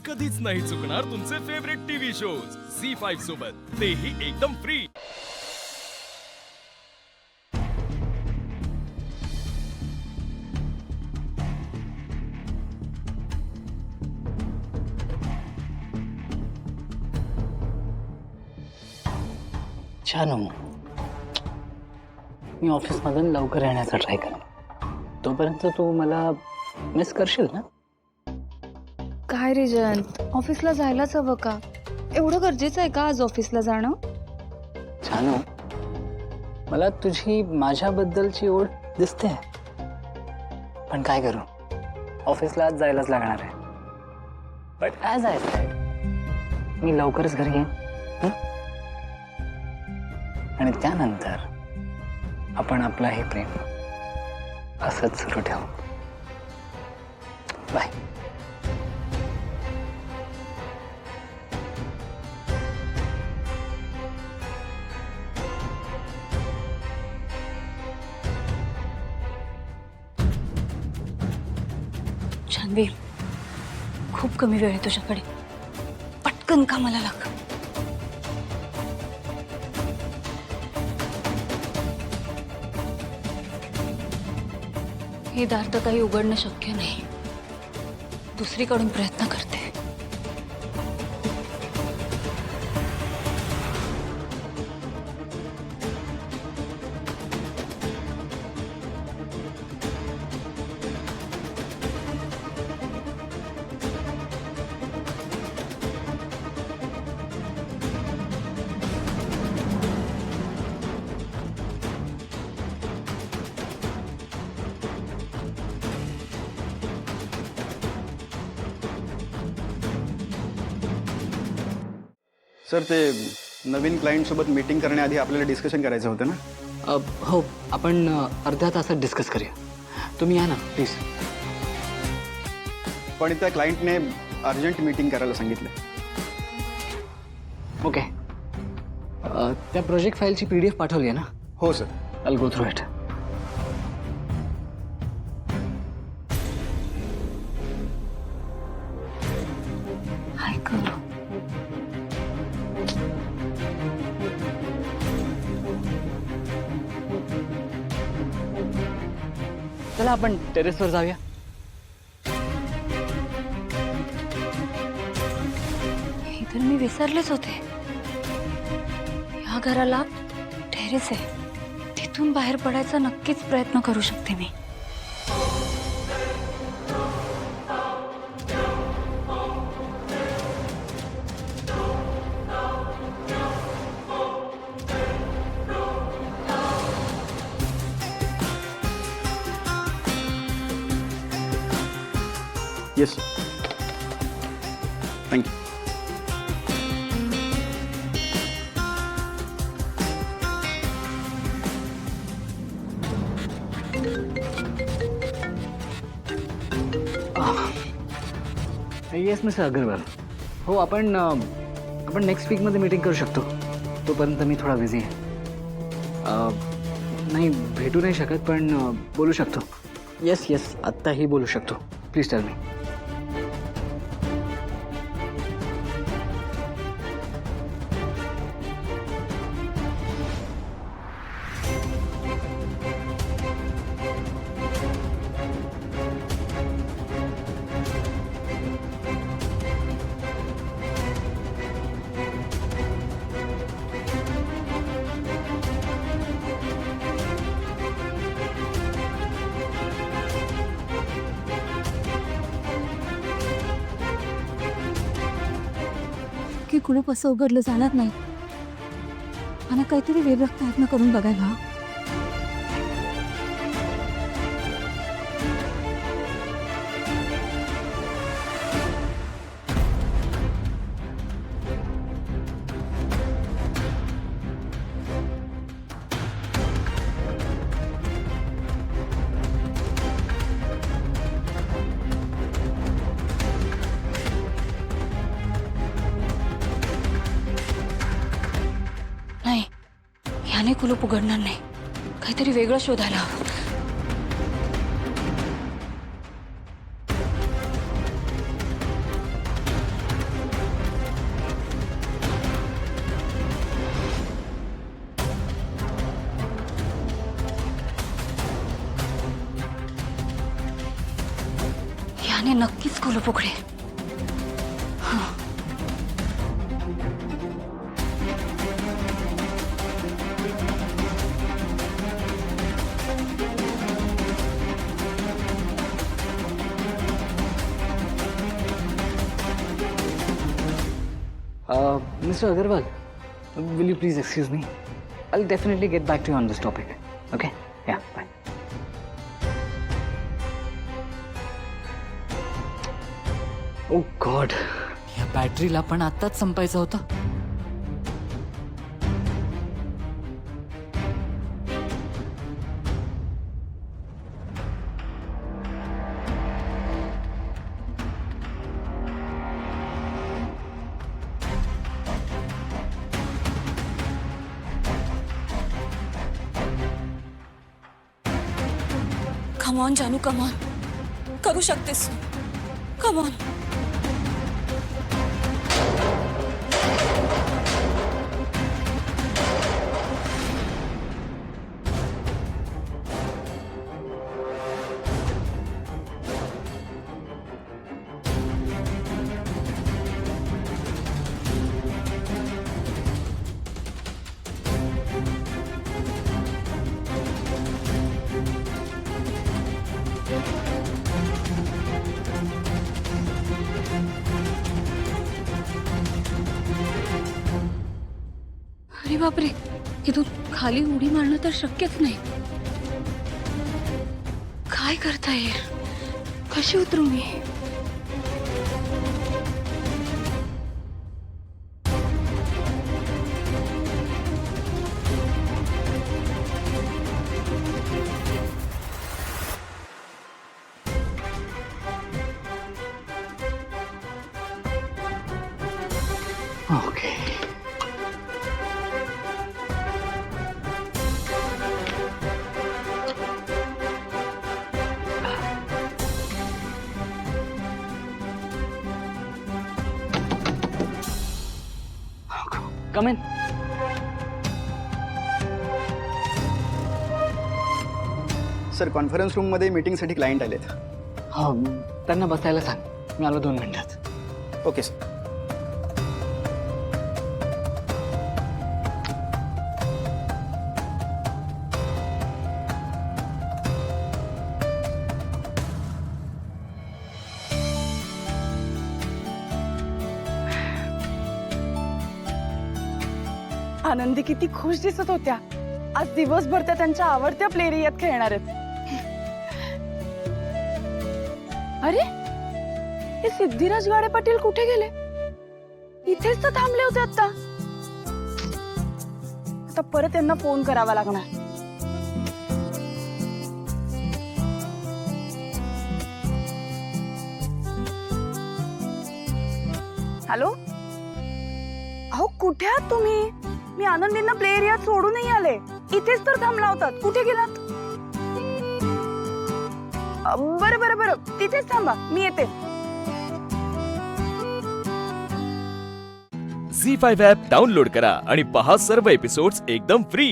कधीच नाही चुकणार तुमचे फेवरेट टीव्ही शोज झी5 सोबत, तेही एकदम फ्री। छान मी ऑफिसमधून लवकर येण्याचा ट्राय करेन, तोपर्यंत तू मला मिस करशील ना? काय रे जयंत, ऑफिसला जायलाच हवं का? एवढं गरजेचं आहे का आज ऑफिसला जाणं? छानू, मला तुझी माझ्याबद्दलची ओढ दिसते, पण काय करू, ऑफिसला आज जायलाच लागणार आहे। बट ॲज आय सेड, मी लवकरच घरी येईन आणि त्यानंतर आपण आपलं हे प्रेम असंच सुरू ठेवू। बाय। छानवी, खूप कमी वेळ आहे तुझ्याकडे, पटकन कामाला लाग। हे दार तर काही उघडणं शक्य नाही, दुसरीकडून प्रयत्न करते। सर, ते नवीन क्लायंट सोबत मीटिंग करण्याआधी आपल्याला डिस्कशन करायचं होतं ना? हो, आपण अर्ध्या तासात डिस्कस करूया। तुम्ही या ना प्लीज। पण त्या क्लायंटने अर्जंट मीटिंग करायला सांगितलं। ओके, त्या प्रोजेक्ट फाईलची PDF पाठवली आहे ना? हो sir. I'll go through it. हाय करू, चला आपण टेरेसवर जाऊया। हे तर मी विसरलेच होते, या घराला टेरेस आहे, तिथून बाहेर पडायचा नक्कीच प्रयत्न करू शकते मी। Yes, thank you. Yes mister Agarwal, हो आपण नेक्स्ट वीकमध्ये मीटिंग करू शकतो, तोपर्यंत मी थोडा बिझी आहे। नाही भेटू नाही शकत, पण बोलू शकतो। येस, आत्ताही बोलू शकतो। Please tell me. की कुलूप असं उघडलं जाणार नाही, मला काहीतरी वेगळा प्रयत्न करून बघायला। नाही, याने कुलूप उघडणार नाही, काहीतरी वेगळं शोधायला हवं। त्याने नक्कीच कुलूप उघडेल. Mr. Agarwal, will you please excuse me? I'll definitely get back to you on this topic. Okay? Yeah, bye. Oh God. या बॅटरीला पण आत्ताच संपायचं होतं. कम ऑन जानू, कम ऑन. करू शकतेस. Come on. अरे बापरे, इथून खाली उडी मारणं तर शक्यच नाही. काय करता येईल? कशी उतरू मी? Okay. Come in. Sir conference रूममध्ये मीटिंगसाठी क्लायंट आलेत. त्यांना बसायला सांग. मी आलो 2 मिनिटात. Okay sir. आनंदी किती खुश दिसत होत्या. आज दिवसभर त्या त्यांच्या आवडत्या प्ले एरियात खेळणार आहेत. अरे हे सिद्धिराज गाडे पाटील कुठे गेले? इथेच तर थांबले होते आता. आता परत त्यांना फोन करावा लागणार. हॅलो, अहो कुठे आहात तुम्ही? मी आनंदींना प्ले एरियात सोडूनही आले. इथेच तर थांबला होतात. कुठे गेलात? बरं बरं बरं, तिथेच थांबा, मी येते. झी5 ॲप डाउनलोड करा आणि पहा सर्व एपिसोड्स एकदम फ्री.